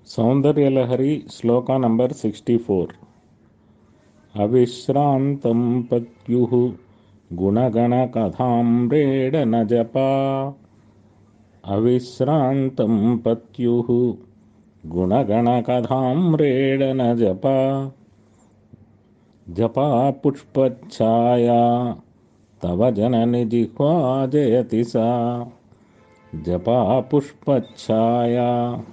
Soundarya Lahari Sloka number 64. Avishraantham Pathyuhu Gunaganakadhaamredanajapaa. Avishraantham Pathyuhu Gunaganakadhaamredanajapaa. Japaapushpachchaayaa Thava Janani Jihvaa Jayathi sa. Japaapushpachchaayaa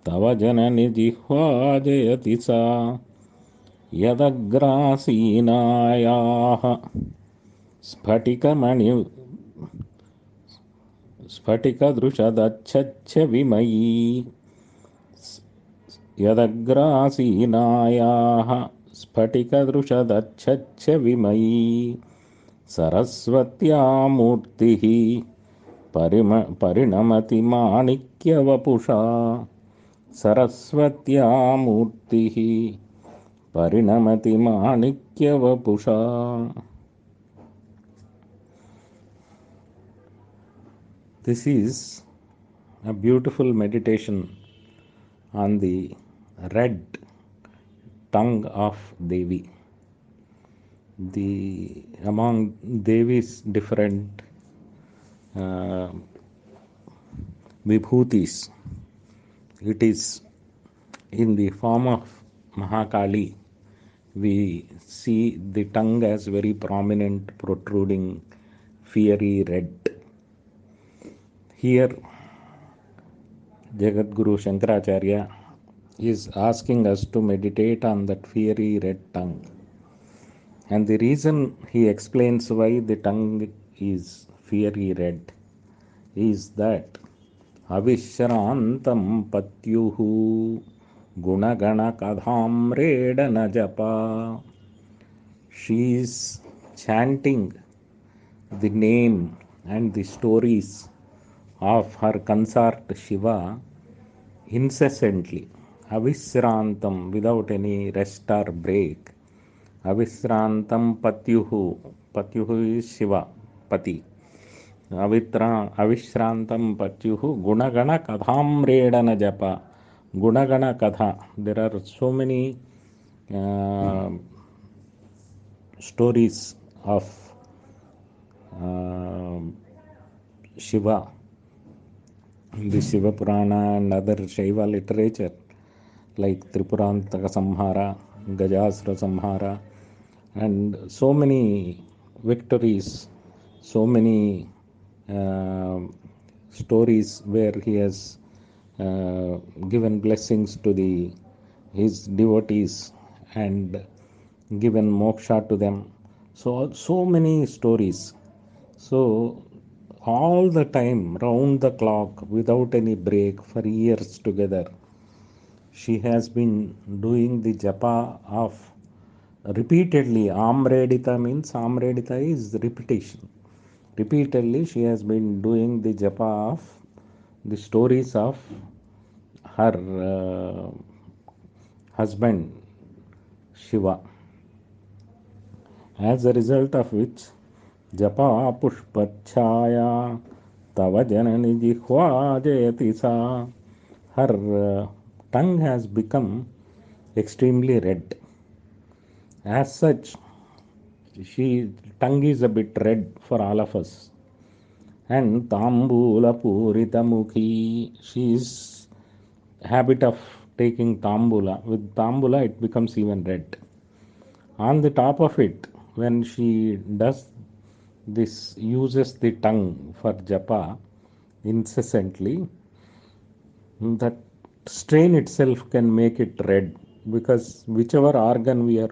Thava Janani Jihvaa Jayathi sa. Yadagraaseenaayaaha Sphatikadrushadachchachchavimayee. Yadagraaseenaayaaha Sphatikadrushadachchachchavimayee. Saraswathyaa Moorthihi Parinamathi Maanikyavapushaa. Saraswathyaa Moorthihi Parinamathi Maanikyavapushaa. This is a beautiful meditation on the red tongue of Devi. Among Devi's different vibhutis, it is in the form of Mahakali. We see the tongue as very prominent, protruding, fiery red. Here, Jagadguru Shankaracharya is asking us to meditate on that fiery red tongue. And the reason he explains why the tongue is fiery red is that Avishraantham Pathyuhu Gunaganakadhaamredanajapaa. She is chanting the name and the stories of her consort Shiva incessantly. Avishraantham, without any rest or break. Avishraantham Pathyuhu. Pathyuhu is Shiva, Pati. Avishraantham Pathyuhu Gunaganakadhaamredanajapaa. Gunagana-katha. There are so many stories of Shiva in the Shiva Purana and other Shaiva literature, like Tripurantaka Samhara, Gajasura Samhara, and so many victories, so many stories where he has given blessings to his devotees and given moksha to them. So many stories. So all the time, round the clock, without any break, for years together, she has been doing the japa of repeatedly. Amredita means, Amredita is repetition. Repeatedly she has been doing the japa of the stories of her husband Shiva, as a result of which Japaapushpachchaayaa Thava Janani Jihvaa Jayathi sa. Her tongue has become extremely red. As such, tongue is a bit red for all of us. And Tambula Purita Mukhi, she is habit of taking Tambula. With Tambula it becomes even red. On the top of it, when she does this, uses the tongue for japa incessantly, that strain itself can make it red, because whichever organ we are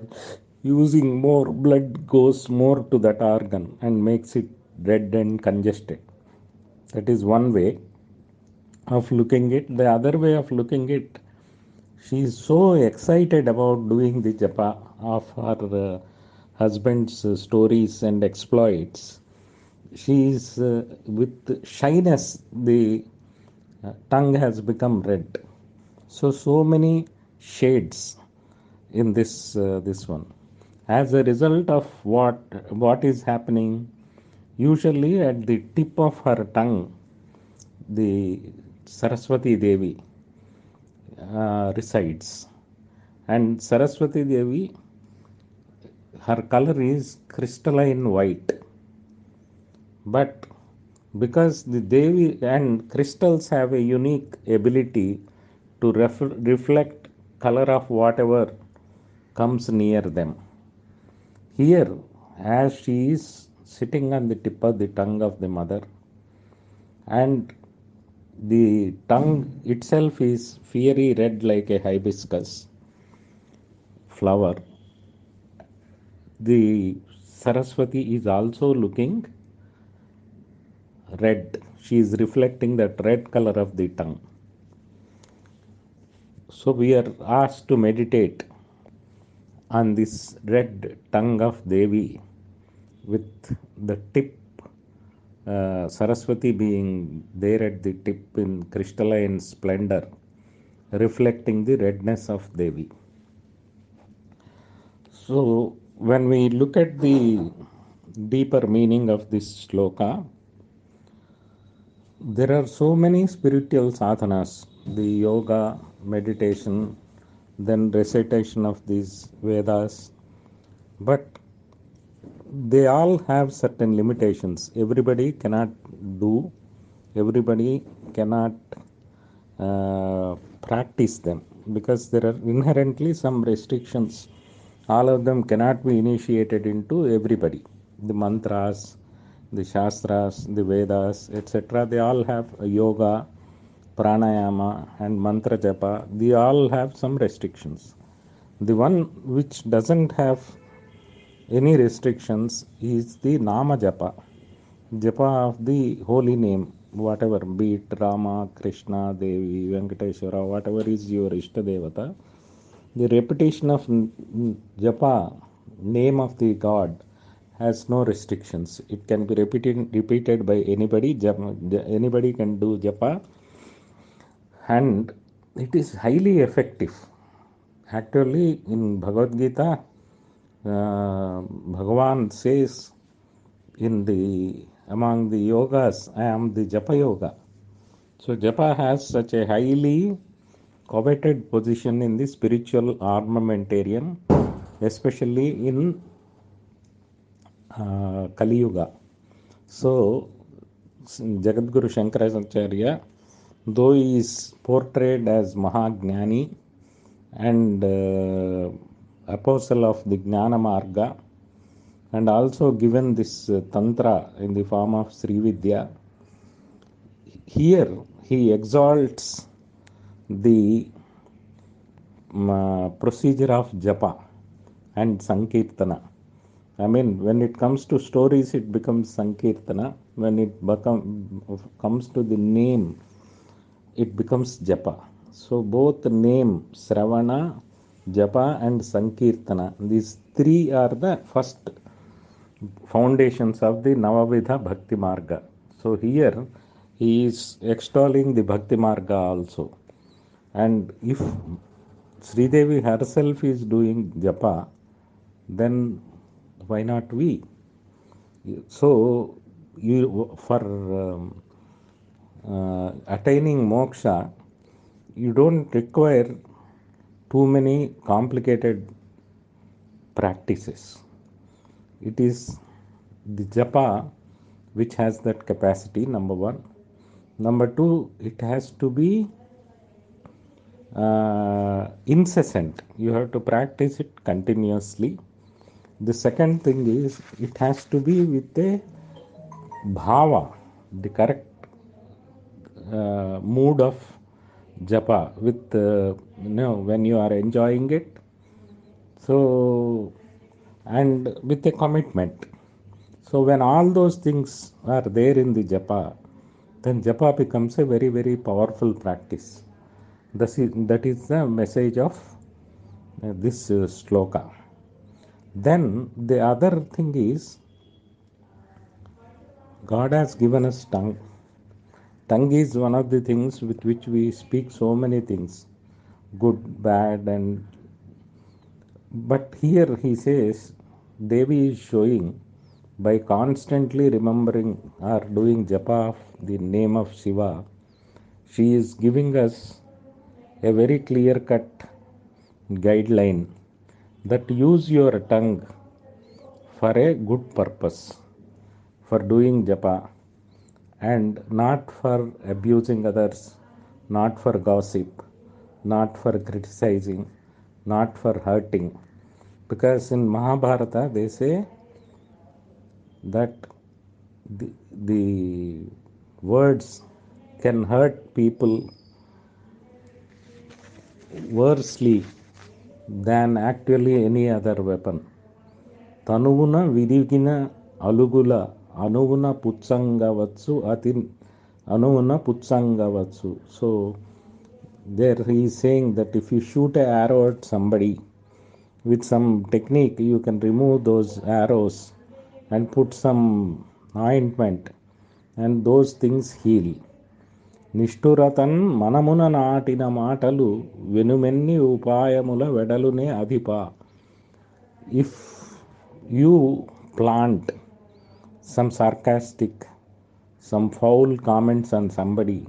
using more, blood goes more to that organ and makes it red and congested. That is one way of looking at it. The other way of looking at it, she is so excited about doing the japa of her husband's stories and exploits. She is with shyness, the tongue has become red. So many shades in this one. As a result of what is happening, Usually at the tip of her tongue, the Saraswati Devi resides. And Saraswati Devi, her color is crystalline white. But because the Devi and crystals have a unique ability to reflect color of whatever comes near them. Here, as she is sitting on the tip of the tongue of the mother, and the tongue itself is fiery red like a hibiscus flower, the Saraswati is also looking red. She is reflecting that red color of the tongue. So we are asked to meditate on this red tongue of Devi with the tip, Saraswati being there at the tip in crystalline splendor, reflecting the redness of Devi. So when we look at the deeper meaning of this shloka, there are so many spiritual sadhanas, the yoga, meditation, then recitation of these Vedas, but they all have certain limitations. Everybody cannot do, everybody cannot practice them because there are inherently some restrictions. All of them cannot be initiated into everybody. The mantras, the shastras, the Vedas, etc., they all have yoga, pranayama, and mantra japa. They all have some restrictions. The one which doesn't have any restrictions is the nama japa, japa of the holy name, whatever, be it Rama, Krishna, Devi, Venkateshwara, whatever is your Ishta Devata. The repetition of japa, name of the God, has no restrictions. It can be repeated by anybody. Anybody can do japa, and it is highly effective. Actually, in Bhagavad Gita, Bhagavan says in the among the yogas, I am the japa yoga. So japa has such a highly coveted position in the spiritual armamentarium, especially in Kali Yuga. So Jagadguru Shankaracharya, though he is portrayed as Mahagnani and apostle of the Jnana Marga, and also given this Tantra in the form of Sri Vidya, here he exalts the procedure of japa and sankirtana. I mean, when it comes to stories, it becomes sankirtana. When it comes to the name, it becomes japa. So both name, Sravana, japa, and sankirtana, these three are the first foundations of the Navavidha Bhakti Marga. So here he is extolling the Bhakti Marga also. And if Sridevi herself is doing japa, then why not we? So, for attaining moksha, you don't require too many complicated practices. It is the japa which has that capacity, number one. Number two, it has to be incessant. You have to practice it continuously. The second thing is it has to be with a bhava, the correct mood of japa, with when you are enjoying it. So, and with a commitment. So when all those things are there in the japa, then japa becomes a very, very powerful practice. That is the message of this sloka. Then the other thing is, God has given us tongue. Tongue is one of the things with which we speak so many things, good, bad, but here he says, Devi is showing By constantly remembering or doing japa of the name of Shiva, she is giving us a very clear cut guideline that use your tongue for a good purpose, for doing japa, and not for abusing others, not for gossip, not for criticizing, not for hurting. Because in Mahabharata they say that the words can hurt people worsley than actually any other weapon. తనువున విరిగిన అలుగుల అనువున పుచ్చంగవచ్చు అతి అనువున పుచ్చంగవచ్చు. So there he is saying that if you shoot an arrow at somebody with some technique, you can remove those arrows and put some ointment and those things heal. నిష్ఠురతన్ మనమున నాటిన మాటలు వెనుమెన్ని ఉపాయముల వెడలునే అధిప. If you plant some sarcastic, some foul comments on somebody,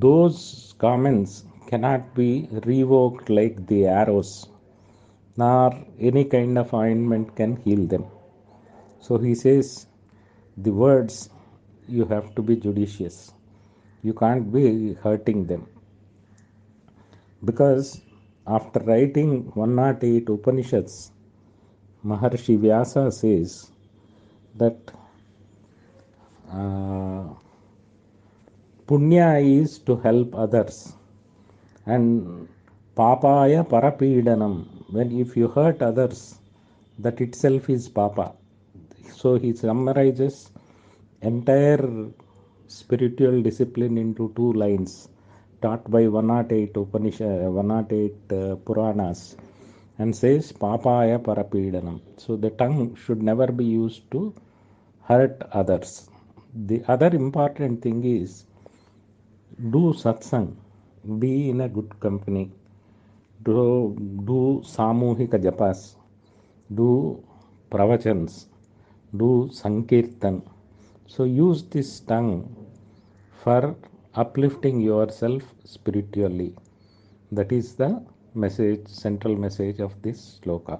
those comments cannot be revoked like the arrows, nor any kind of ointment can heal them. So he says the words, you have to be judicious. You can't be hurting them. Because after writing 108 Upanishads, Maharshi Vyasa says that punya is to help others, and papaya parapeedanam, when if you hurt others, that itself is papa. So he summarizes entire spiritual discipline into 2 lines taught by 108 Upanishad, 108 Puranas, and says papaya parapeedanam. So the tongue should never be used to hurt others. The other important thing is do satsang, be in a good company, do samuhika japas, do pravachans, do sankirtan. So use this tongue for uplifting yourself spiritually. That is the message, central message of this sloka.